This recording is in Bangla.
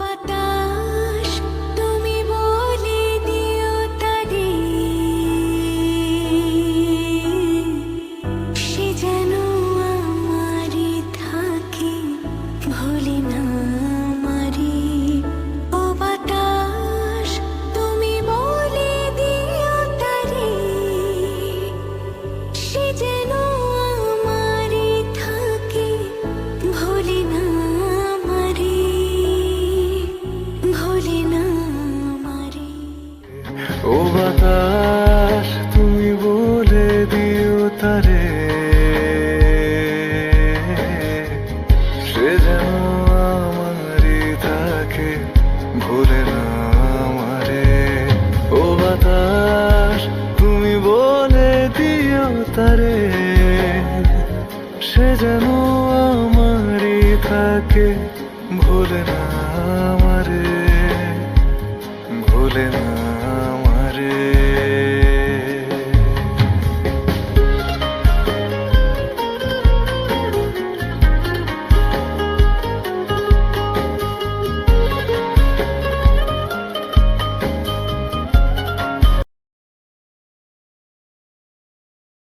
বাতাস তুমি বলে দিও তারে, সে যেন আমারই থাকে, ভুলে না আমারে। ও বাতাস তুমি বলে দিও তারে, সে যেন আমারই থাকে, ভুলে না আমারে, ভুলে না আমারে। ও বাতাস তুমি বলে দিও তারে, সে যেন আমারই থাকে, ভুলে না আমারে। ও বাতাস তুমি বলে দিও তারে, সে যেন আমারই থাকে, ভুলে না আমারে, ভুলে না।